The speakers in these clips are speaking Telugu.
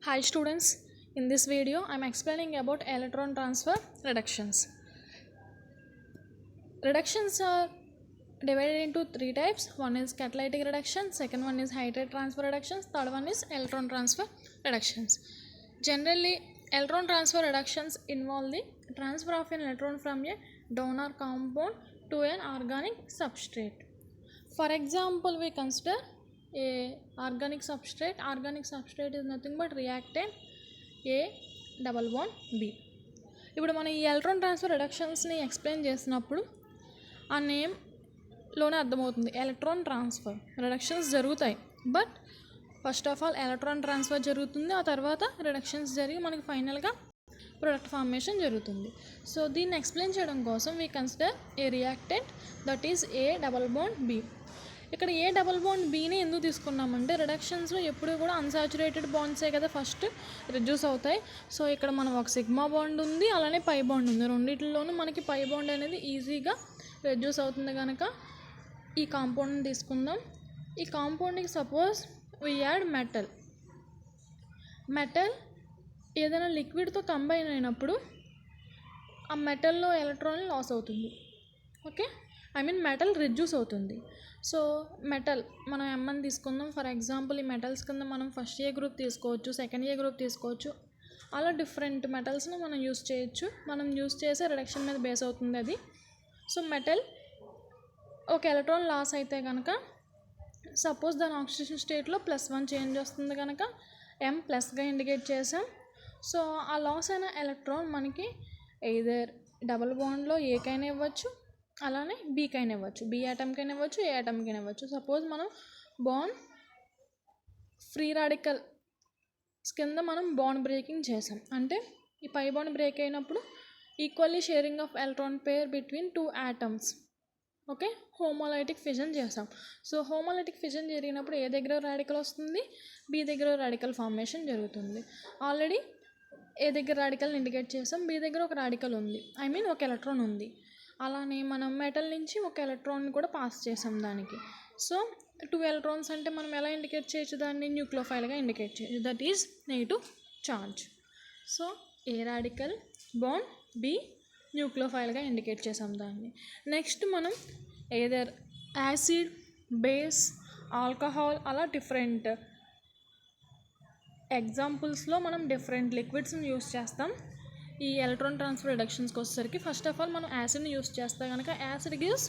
Hi students, in this video I am explaining about electron transfer reductions. Reductions are divided into three types. One is catalytic reduction, second one is hydrate transfer reductions, third one is electron transfer reductions. Generally, electron transfer reductions involve the transfer of an electron from a donor compound to an organic substrate. For example, we consider a organic substrate. Organic substrate is nothing but reactant A double bond B. ఇప్పుడు మనం ఈ ఎలక్ట్రాన్ ట్రాన్స్ఫర్ రిడక్షన్స్ని ఎక్స్ప్లెయిన్ చేసినప్పుడు ఆ నేమ్లోనే అర్థమవుతుంది, ఎలక్ట్రాన్ ట్రాన్స్ఫర్ రిడక్షన్స్ జరుగుతాయి. But first of all electron transfer జరుగుతుంది, ఆ తర్వాత రిడక్షన్స్ జరిగి మనకి ఫైనల్గా ప్రొడక్ట్ ఫార్మేషన్ జరుగుతుంది. సో దీన్ని ఎక్స్ప్లెయిన్ చేయడం కోసం we consider a reactant that is a double bond B. ఇక్కడ ఏ డబల్ బాండ్ బీని ఎందుకు తీసుకున్నామంటే రిడక్షన్స్లో ఎప్పుడు కూడా అన్సాచురేటెడ్ బాండ్సే కదా ఫస్ట్ రిడ్యూస్ అవుతాయి. సో ఇక్కడ మనం ఒక సిగ్మా బాండ్ ఉంది, అలానే పై బాండ్ ఉంది. రెండిట్లోనూ మనకి పై బాండ్ అనేది ఈజీగా రెడ్యూస్ అవుతుంది కనుక ఈ కాంపౌండ్ని తీసుకుందాం. ఈ కాంపౌండ్కి సపోజ్ వీ యాడ్ మెటల్ ఏదైనా లిక్విడ్తో కంబైన్ అయినప్పుడు ఆ మెటల్లో ఎలక్ట్రాన్ లాస్ అవుతుంది. ఓకే, మెటల్ రిడ్యూస్ అవుతుంది. సో మెటల్ మనం ఎంఎన్ తీసుకుందాం. ఫర్ ఎగ్జాంపుల్ ఈ మెటల్స్ కింద మనం ఫస్ట్ ఏ గ్రూప్ తీసుకోవచ్చు, సెకండ్ ఏ గ్రూప్ తీసుకోవచ్చు, అలా డిఫరెంట్ మెటల్స్ని మనం యూస్ చేయొచ్చు. మనం యూస్ చేసే రిడక్షన్ మీద బేస్ అవుతుంది అది. సో మెటల్ ఒక ఎలక్ట్రాన్ లాస్ అయితే కనుక సపోజ్ దాని ఆక్సిజన్ స్టేట్లో +1 చేంజ్ వస్తుంది కనుక M ప్లస్గా ఇండికేట్ చేసాం. సో ఆ లాస్ అయిన ఎలక్ట్రాన్ మనకి ఎయిదర్ డబుల్ బాండ్లో ఏకైనా ఇవ్వచ్చు, అలానే బీకైనా ఇవ్వచ్చు, బి ఆటమ్కైనా ఇవ్వచ్చు, ఏ ఆటమ్కైనా ఇవ్వచ్చు. సపోజ్ మనం బాండ్ ఫ్రీ రాడికల్స్ కింద మనం బాండ్ బ్రేకింగ్ చేసాం అంటే ఈ పై బాండ్ బ్రేక్ అయినప్పుడు equally sharing of electron pair between 2 atoms. Okay, homolytic fission చేసాం. సో హోమోలైటిక్ ఫిజన్ జరిగినప్పుడు ఏ దగ్గర రాడికల్ వస్తుంది, బి దగ్గర రాడికల్ ఫార్మేషన్ జరుగుతుంది. ఆల్రెడీ ఏ దగ్గర రాడికల్ ఇండికేట్ చేసాం, బి దగ్గర ఒక రాడికల్ ఉంది, ఒక ఎలక్ట్రాన్ ఉంది. అలానే మనం మెటల్ నుంచి ఒక ఎలక్ట్రాన్ కూడా పాస్ చేసాం దానికి. సో 2 ఎలక్ట్రాన్స్ అంటే మనం ఎలా ఇండికేట్ చేయొచ్చు, దాన్ని న్యూక్లియోఫైల్గా ఇండికేట్ చేయొచ్చు, that is negative charge. So A radical bond B న్యూక్లియోఫైల్గా ఇండికేట్ చేసాం దాన్ని. నెక్స్ట్ మనం ఏదర్ యాసిడ్, బేస్, ఆల్కహాల్ అలా డిఫరెంట్ ఎగ్జాంపుల్స్లో మనం డిఫరెంట్ లిక్విడ్స్ని యూస్ చేస్తాం. ఈ ఎలక్ట్రాన్ ట్రాన్స్ఫర్ రిడక్షన్స్కి వచ్చేసరికి ఫస్ట్ ఆఫ్ ఆల్ మనం యాసిడ్ని యూస్ చేస్తాం కనుక acid gives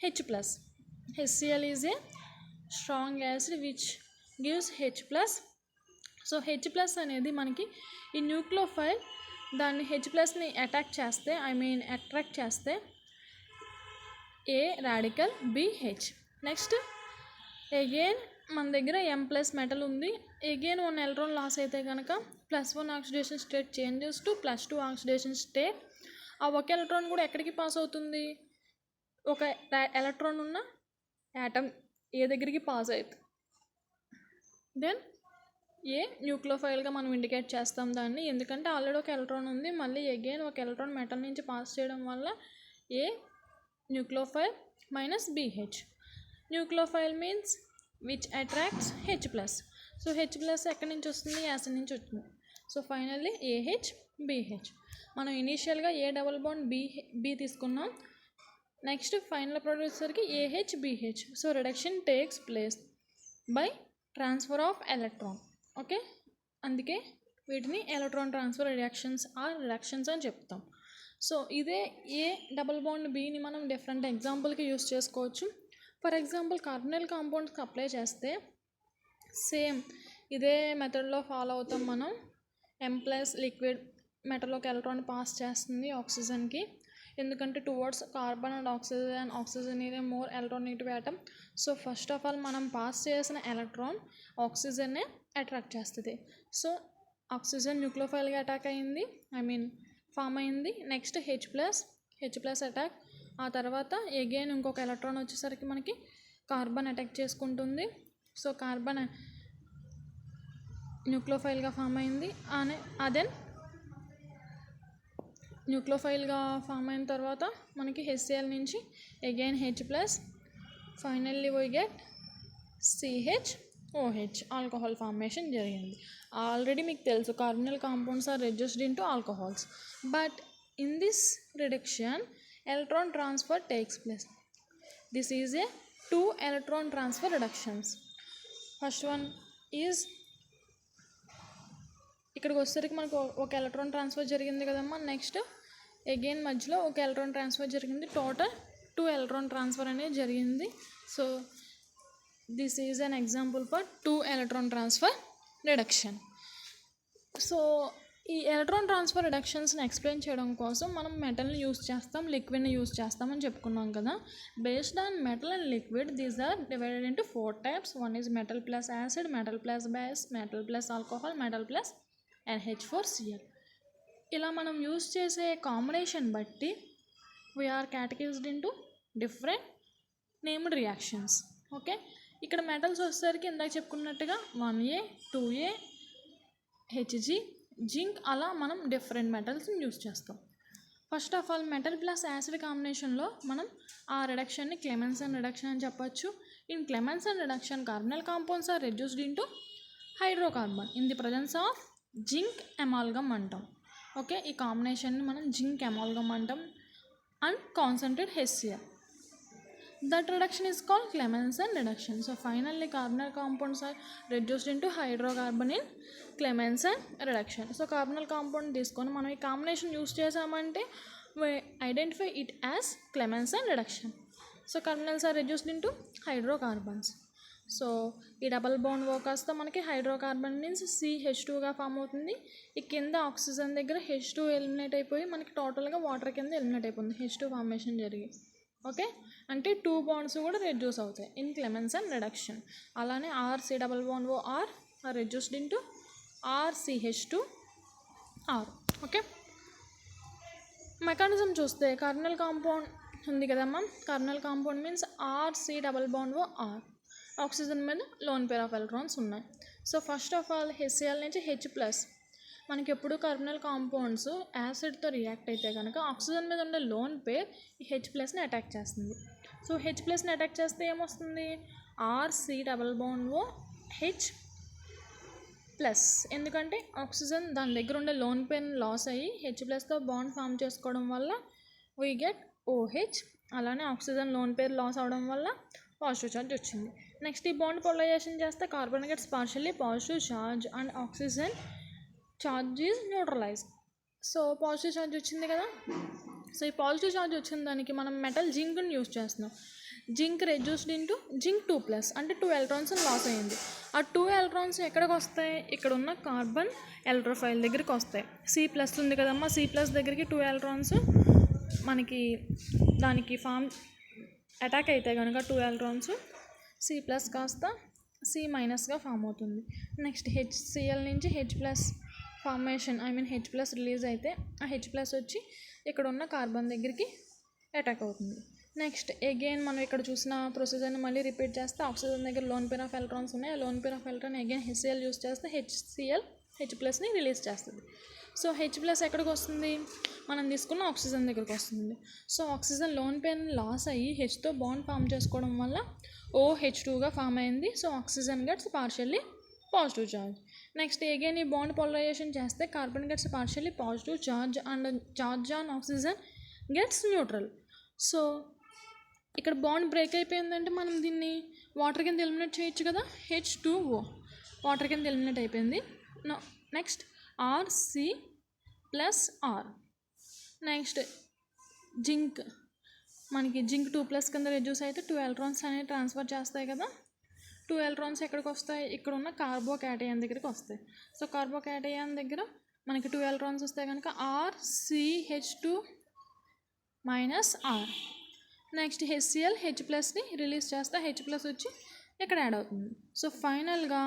H+. HCl is a strong acid which gives H+. So H+ అనేది మనకి ఈ న్యూక్లియోఫైల్ దాన్ని H+ని అటాక్ చేస్తే అట్రాక్ట్ చేస్తే A radical B H. Next again మన దగ్గర M+ మెటల్ ఉంది. అగైన్ 1 ఎలక్ట్రాన్ లాస్ అయితే కనుక +1 oxidation state changes to +2 oxidation state. ఆ ఒక ఎలక్ట్రాన్ కూడా ఎక్కడికి పాస్ అవుతుంది, ఒక ఎలక్ట్రాన్ ఉన్న యాటమ్ ఏ దగ్గరికి పాస్ అవుతుంది. దెన్ ఏ న్యూక్లియోఫైల్గా మనం ఇండికేట్ చేస్తాం దాన్ని, ఎందుకంటే ఆల్రెడీ ఒక ఎలక్ట్రాన్ ఉంది, మళ్ళీ అగైన్ ఒక ఎలక్ట్రాన్ మెటల్ నుంచి పాస్ చేయడం వల్ల a nucleophile -BH. Nucleophile means which attracts H+. So H+ ఎక్కడి నుంచి వస్తుంది, యాసిడ్ నుంచి వచ్చింది. So finally AH BH. మనం ఇనీషియల్గా ఏ డబుల్ బాండ్ బి తీసుకున్నాం, నెక్స్ట్ ఫైనల్ ప్రొడ్యూసర్కి AH BH. So reduction takes place by transfer of electron. Okay, అందుకే వీటిని ఎలక్ట్రాన్ ట్రాన్స్ఫర్ రిడక్షన్స్ అని చెప్తాం. సో ఇదే ఏ డబుల్ బాండ్ బిని మనం డిఫరెంట్ ఎగ్జాంపుల్కి యూస్ చేసుకోవచ్చు. ఫర్ ఎగ్జాంపుల్ కార్బనైల్ కాంపౌండ్స్కి అప్లై చేస్తే సేమ్ ఇదే మెథడ్లో ఫాలో అవుతాం మనం. M+ లిక్విడ్ మెటల్లోకి ఎలక్ట్రాన్ పాస్ చేస్తుంది ఆక్సిజన్కి, ఎందుకంటే టువర్డ్స్ కార్బన్ అండ్ ఆక్సిజన్ ఇదే more electronegative atom. So first of all మనం పాస్ చేసిన ఎలక్ట్రాన్ ఆక్సిజన్నే అట్రాక్ట్ చేస్తుంది. సో ఆక్సిజన్ న్యూక్లియోఫైల్గా అటాక్ అయింది, ఫామ్ అయింది. నెక్స్ట్ H+ అటాక్, ఆ తర్వాత అగైన్ ఇంకొక ఎలక్ట్రాన్ వచ్చేసరికి మనకి కార్బన్ అటాక్ చేసుకుంటుంది. సో కార్బన్ న్యూక్లియోఫైల్గా ఫామ్ అయింది. అదే న్యూక్లియోఫైల్గా ఫామ్ అయిన తర్వాత మనకి HCl నుంచి again H+, finally we get CH OH alcohol formation జరిగింది. ఆల్రెడీ మీకు తెలుసు carbonyl compounds are reduced into alcohols. But in this reduction electron transfer takes place. This is a 2 electron transfer reductions. First one is ఇక్కడికి వచ్చేసరికి మనకు ఒక ఎలక్ట్రాన్ ట్రాన్స్ఫర్ జరిగింది కదమ్మా. నెక్స్ట్ అగైన్ మధ్యలో ఒక ఎలక్ట్రాన్ ట్రాన్స్ఫర్ జరిగింది. టోటల్ 2 electron ట్రాన్స్ఫర్ అనేది జరిగింది. So this is an example for 2 electron transfer reduction. So ఈ ఎలక్ట్రాన్ ట్రాన్స్ఫర్ రిడక్షన్స్ని ఎక్స్ప్లెయిన్ చేయడం కోసం మనం మెటల్ని యూస్ చేస్తాం, లిక్విడ్ని యూస్ చేస్తామని చెప్పుకున్నాం కదా. Based on metal and liquid these are divided into 4 types. One is metal plus acid, metal plus base, metal plus alcohol, metal plus NH4Cl. ఇలా మనం యూస్ చేసే కాంబినేషన్ బట్టి we are categorised into different named reactions. Okay, ఇక్కడ మెటల్స్ వచ్చేసరికి ఇందాక చెప్పుకున్నట్టుగా 1A, 2A, Hg, జింక్, అలా మనం డిఫరెంట్ మెటల్స్ని యూస్ చేస్తాం. First of all metal plus acid కాంబినేషన్లో మనం ఆ రిడక్షన్ని క్లెమెన్సన్ రిడక్షన్ అని చెప్పొచ్చు. In Clemmensen reduction carbonyl compounds are reduced into hydrocarbon in the presence of zinc amalgam అంటాం. ఓకే, ఈ కాంబినేషన్ని మనం జింక్ ఎమాల్గమ్ అంటాం and concentrate HCl. That reduction is called Clemmensen reduction. So finally carbonyl compounds are reduced into hydrocarbon in Clemmensen reduction. So carbonyl compound తీసుకొని మనం ఈ కాంబినేషన్ యూస్ చేసామంటే we identify it as Clemmensen reduction. So carbonyls are reduced into hydrocarbons. So ఈ డబల్ బాండ్ ఓ కాస్త మనకి హైడ్రోకార్బన్ మీన్స్ CH2గా ఫామ్ అవుతుంది. ఈ కింద ఆక్సిజన్ దగ్గర H2 ఎలిమినేట్ అయిపోయి మనకి టోటల్గా వాటర్ కింద ఎలిమినేట్ అయిపోతుంది, H2 ఫార్మేషన్ జరిగి. ఓకే, అంటే 2 బాండ్స్ కూడా రెడ్యూస్ అవుతాయి ఇన్ క్లెమెన్సన్ రిడక్షన్. అలానే RC double bond O R reduced into RCH2R. Okay, mechanism చూస్తే కార్బనల్ కాంపౌండ్ ఉంది కదమ్మా. Carbonyl compound means RC double bond O R, oxygen మీద లోన్ పేర్ ఆఫ్ ఎలక్ట్రాన్స్ ఉన్నాయి. So first of all HCl నుంచి H+. మనకి ఎప్పుడు కార్బనల్ కాంపౌండ్స్ యాసిడ్తో రియాక్ట్ అయితే కనుక ఆక్సిజన్ మీద ఉండే లోన్ పేర్ ఈ H+ని అటాక్ చేస్తుంది. సో H+ని అటాక్ చేస్తే ఏమొస్తుంది? RC డబల్ బాండ్ ఓ H+. ఎందుకంటే ఆక్సిజన్ దాని దగ్గర ఉండే లోన్ పేర్ని లాస్ అయ్యి H+తో బాండ్ ఫామ్ చేసుకోవడం వల్ల వీ గెట్ OH. అలానే ఆక్సిజన్ లోన్ పేర్ లాస్ అవడం వల్ల పాజిటివ్ ఛార్జ్ వచ్చింది. నెక్స్ట్ ఈ బాండ్ పోలరైజేషన్ చేస్తే carbon gets partially positive charge and oxygen charge is neutralise. So positive charge వచ్చింది కదా. సో ఈ పాజిటివ్ ఛార్జ్ వచ్చిన దానికి మనం మెటల్ జింక్ని యూస్ చేస్తున్నాం. జింక్ రెడ్యూస్డ్ ఇంటూ జింక్ 2+, అంటే 2 electrons లాస్ అయ్యింది. ఆ 2 electrons ఎక్కడికి వస్తాయి? ఇక్కడ ఉన్న కార్బన్ ఎలక్ట్రోఫైల్ దగ్గరికి వస్తాయి. C+ ఉంది కదమ్మా, C+ దగ్గరికి 2 electrons మనకి దానికి ఫామ్ అటాక్ అయితే కనుక 2 electrons C+ కాస్త C- ఫామ్ అవుతుంది. నెక్స్ట్ HCl నుంచి H+ ఫార్మేషన్ H+ రిలీజ్ అయితే ఆ H+ వచ్చి ఇక్కడ ఉన్న కార్బన్ దగ్గరికి అటాక్ అవుతుంది. నెక్స్ట్ అగైన్ మనం ఇక్కడ చూసిన ప్రొసీజర్ని మళ్ళీ రిపీట్ చేస్తే ఆక్సిజన్ దగ్గర లోన్ పేర్ ఆఫ్ ఎలక్ట్రాన్స్ ఉన్నాయి. ఆ lone pair of electron again HCl use చేస్తే HCl H+ని రిలీజ్ చేస్తుంది. సో H+ ఎక్కడికి వస్తుంది? మనం తీసుకున్న ఆక్సిజన్ దగ్గరికి వస్తుంది. సో ఆక్సిజన్ లోన్ పేర్ని లాస్ అయ్యి Hతో బాండ్ ఫామ్ చేసుకోవడం వల్ల OH2గా ఫామ్ అయింది. So oxygen gets partially positive charge. Next again ఈ బాండ్ పోలరైజేషన్ చేస్తే carbon gets partially positive charge and charge on oxygen gets neutral. So ఇక్కడ బాండ్ బ్రేక్ అయిపోయిందంటే మనం దీన్ని వాటర్ కింద ఎలిమినేట్ చేయొచ్చు కదా. H2O వాటర్ కింద ఎలిమినేట్ అయిపోయింది. Next RC+R. నెక్స్ట్ జింక్ మనకి జింక్ 2+ కింద రెడ్యూస్ అయితే 2 electrons అనేవి ట్రాన్స్ఫర్ చేస్తాయి కదా. 2 electrons ఎక్కడికి వస్తాయి? ఇక్కడ ఉన్న కార్బోకాటయాన్ దగ్గరికి వస్తాయి. సో కార్బోకాటయాన్ దగ్గర మనకి 2 electrons వస్తాయి కనుక RCH2-R. నెక్స్ట్ HCl H+ని రిలీజ్ చేస్తే H+ వచ్చి ఇక్కడ యాడ్ అవుతుంది. సో ఫైనల్గా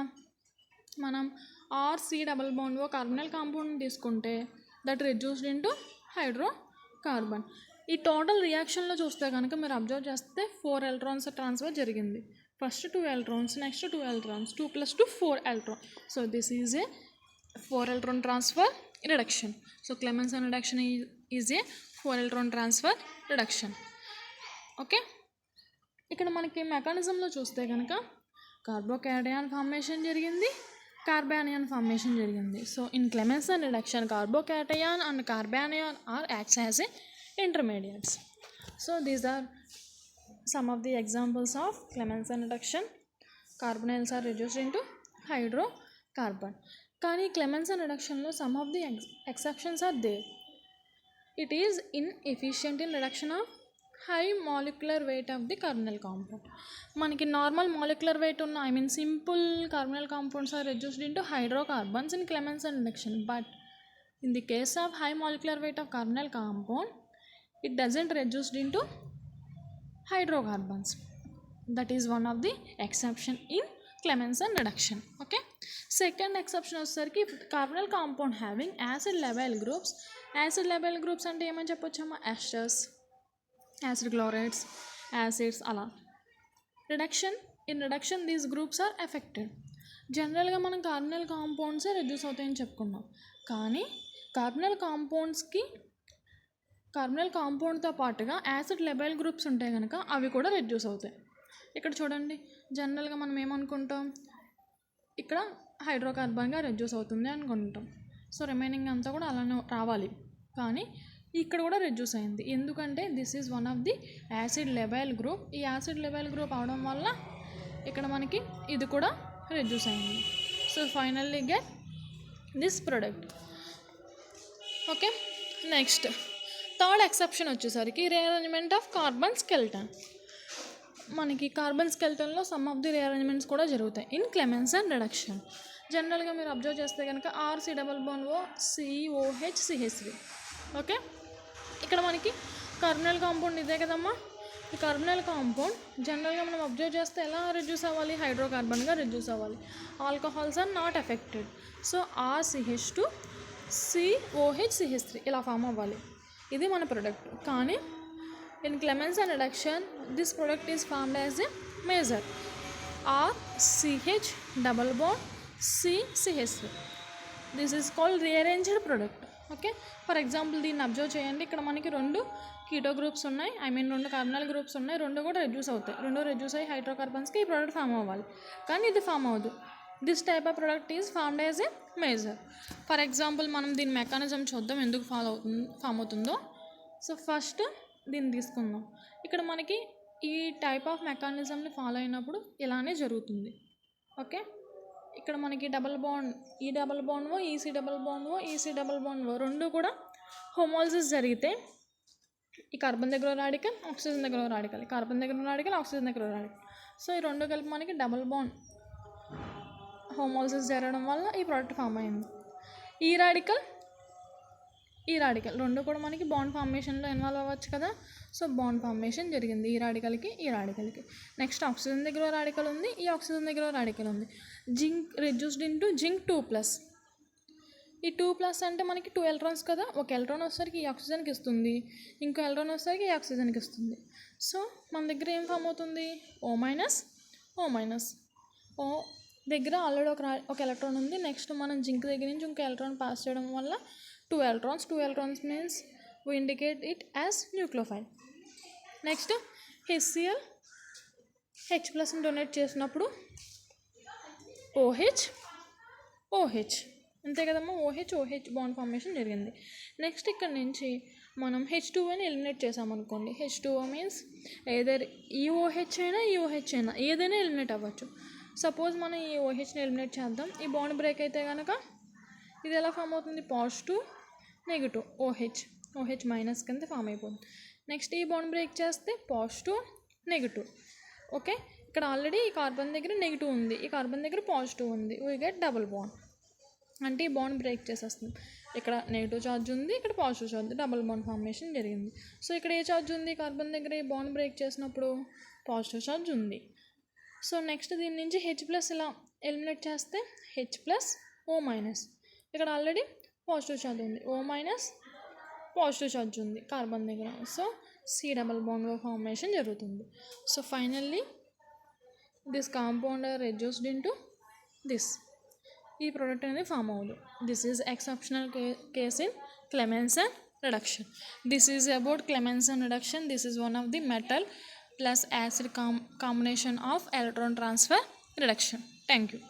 మనం RC double bond O carbonyl compound తీసుకుంటే దట్ రెడ్యూస్డ్ ఇంటూ హైడ్రోకార్బన్. ఈ టోటల్ రియాక్షన్లో చూస్తే కనుక మీరు అబ్జర్వ్ చేస్తే 4 electrons ట్రాన్స్ఫర్ జరిగింది. First 2 electrons, next 2 electrons, 2 + 2 4 electron. So this is a 4 electron transfer reduction. So Clemmensen reduction is a 4 electron transfer reduction. Okay, ఇక్కడ మనకి మెకానిజంలో చూస్తే కనుక కార్బోకేటయాన్ ఫార్మేషన్ జరిగింది, కార్బానియన్ ఫార్మేషన్ జరిగింది. So in Clemmensen reduction carbocation and carbanion are acts as a intermediates. So these are some of the examples of Clemmensen reduction. Carbonyls are reduced into hydrocarbon. కానీ Clemmensen reductionలో some of the exceptions are there. It is inefficient in reduction of high molecular weight of the carbonyl compound. మనకి నార్మల్ molecular weight ఉన్న simple carbonyl compounds are reduced into hydrocarbons in Clemmensen reduction, but in the case of high molecular weight of carbonyl compound, it doesn't reduced into hydrocarbons. That is one of the exception in Clemmensen reduction. Okay, second exception వచ్చేసరికి carbonyl compound having acid level groups. Acid level groups అంటే ఏమని చెప్పొచ్చమ్మా, esters, acid chlorides, acids అలా. In reduction these groups are affected. జనరల్గా మనం carbonyl compounds రెడ్యూస్ అవుతాయని చెప్పుకున్నాం, కానీ carbonyl కాంపౌండ్తో పాటుగా యాసిడ్ లెబెల్ గ్రూప్స్ ఉంటాయి కనుక అవి కూడా రెడ్యూస్ అవుతాయి. ఇక్కడ చూడండి, జనరల్గా మనం ఏమనుకుంటాం, ఇక్కడ హైడ్రోకార్బన్గా రెడ్యూస్ అవుతుంది అనుకుంటాం. సో రిమైనింగ్ అంతా కూడా అలానే రావాలి, కానీ ఇక్కడ కూడా రెడ్యూస్ అయింది. ఎందుకంటే this is one of the acid labile group. ఈ యాసిడ్ లెబెల్ గ్రూప్ అవడం వల్ల ఇక్కడ మనకి ఇది కూడా రెడ్యూస్ అయింది. So finally get this product. Okay, next third exception వచ్చేసరికి రీఅరేంజ్మెంట్ ఆఫ్ కార్బన్ స్కెల్టన్. మనకి కార్బన్ స్కెల్టన్లో సమ్ ఆఫ్ ది రీఅరేంజ్మెంట్స్ కూడా జరుగుతాయి ఇన్ క్లెమెన్సన్ రిడక్షన్. జనరల్గా మీరు అబ్జర్వ్ చేస్తే కనుక RC++O COHCH3. ఓకే, ఇక్కడ మనకి కార్బనల్ కాంపౌండ్ ఇదే కదమ్మా. ఈ కార్బనల్ కాంపౌండ్ జనరల్గా మనం అబ్జర్వ్ చేస్తే ఎలా రెడ్యూస్ అవ్వాలి, హైడ్రోకార్బన్గా రెడ్యూస్ అవ్వాలి. Alcohols are not affected. So RCH2 COHCH3 ఇలా ఫామ్ అవ్వాలి. ఇది మన ప్రొడక్ట్. కానీ in Clemmensen reduction this product is formed as a major RCH+C this is called rearranged product. Okay, for example దీన్ని అబ్జర్వ్ చేయండి. ఇక్కడ మనకి 2 కీటో గ్రూప్స్ ఉన్నాయి, 2 కార్బనల్ గ్రూప్స్ ఉన్నాయి. 2 కూడా రెడ్యూస్ అవుతాయి. 2 రెడ్యూస్ అయ్యి హైడ్రోకార్బన్స్కి ఈ ప్రోడక్ట్ ఫామ్ అవ్వాలి, కానీ ఇది ఫామ్ అవ్వదు. This type of product is formed as a major. For example మనం దీని మెకానిజం చూద్దాం, ఎందుకు ఫామ్ అవుతుందో. సో ఫస్ట్ దీన్ని తీసుకుందాం. ఇక్కడ మనకి ఈ టైప్ ఆఫ్ మెకానిజంని ఫాలో అయినప్పుడు ఇలానే జరుగుతుంది. ఓకే, ఇక్కడ మనకి double bond EC double bond O 2 కూడా హోమోలిసిస్ జరిగితే ఈ కార్బన్ దగ్గర రాడికల్, ఆక్సిజన్ దగ్గర రాడికల్, కార్బన్ దగ్గర రాడికల్, ఆక్సిజన్ దగ్గర రాడికల్. సో ఈ 2 కలిపి మనకి డబుల్ బాండ్ హోమోలిసిస్ జరగడం వల్ల ఈ ప్రోడక్ట్ ఫామ్ అయింది. ఈ రాడికల్ 2 కూడా మనకి బాండ్ ఫార్మేషన్లో ఇన్వాల్వ్ అవ్వచ్చు కదా. సో బాండ్ ఫార్మేషన్ జరిగింది ఈ రాడికల్కి. నెక్స్ట్ ఆక్సిజన్ దగ్గర రాడికల్ ఉంది, ఈ ఆక్సిజన్ దగ్గర రాడికల్ ఉంది. Zinc reduced into zinc 2+. ఈ 2+ అంటే మనకి 2 ఎలక్ట్రాన్స్ కదా. ఒక ఎలక్ట్రాన్ వచ్చేసరికి ఈ ఆక్సిజన్కి ఇస్తుంది, ఇంకో ఎలక్ట్రాన్ వచ్చేసరికి ఈ ఆక్సిజన్కి ఇస్తుంది. సో మన దగ్గర ఏం ఫామ్ అవుతుంది, O-. O దగ్గర ఆల్రెడీ ఒక ఎలక్ట్రాన్ ఉంది. నెక్స్ట్ మనం జింక్ దగ్గర నుంచి ఇంకో ఎలక్ట్రాన్ పాస్ చేయడం వల్ల 2 electrons means we indicate it as nucleophile. Next HCl H+ donate చేసినప్పుడు OH అంతే కదమ్మా. OH బాండ్ ఫార్మేషన్ జరిగింది. నెక్స్ట్ ఇక్కడ నుంచి మనం H2Oని ఎలిమినేట్ చేసామనుకోండి. H2O మీన్స్ ఏదర్ EOH అయినా ఏదైనా ఎలిమినేట్ అవ్వచ్చు. సపోజ్ మనం ఈ OHని ఎలిమినేట్ చేద్దాం. ఈ బాండ్ బ్రేక్ అయితే కనుక ఇది ఎలా ఫామ్ అవుతుంది, పాజిటివ్ నెగిటివ్ OH మైనస్ కింద ఫామ్ అయిపోతుంది. నెక్స్ట్ ఈ బాండ్ బ్రేక్ చేస్తే పాజిటివ్ నెగిటివ్. ఓకే, ఇక్కడ ఆల్రెడీ ఈ కార్బన్ దగ్గర నెగిటివ్ ఉంది, ఈ కార్బన్ దగ్గర పాజిటివ్ ఉంది. We get double bond. అంటే ఈ బాండ్ బ్రేక్ చేసేస్తుంది. ఇక్కడ నెగిటివ్ ఛార్జ్ ఉంది, ఇక్కడ positive charge, double bond formation జరిగింది. సో ఇక్కడ ఏ ఛార్జ్ ఉంది, కార్బన్ దగ్గర ఈ బాండ్ బ్రేక్ చేసినప్పుడు పాజిటివ్ ఛార్జ్ ఉంది. సో నెక్స్ట్ దీని నుంచి H+ ఇలా ఎలిమినేట్ చేస్తే H+O-. ఇక్కడ ఆల్రెడీ పాజిటివ్ ఛార్జ్ ఉంది, O- పాజిటివ్ ఛార్జ్ ఉంది కార్బన్ దగ్గర. So C double bond formation జరుగుతుంది. So finally this compound are reduced into this. ఈ ప్రోడక్ట్ అనేది ఫామ్ అవ్వదు. This is exceptional case in Clemmensen reduction. This is about Clemmensen reduction. This is one of the metal plus acid combination of electron transfer reduction. Thank you.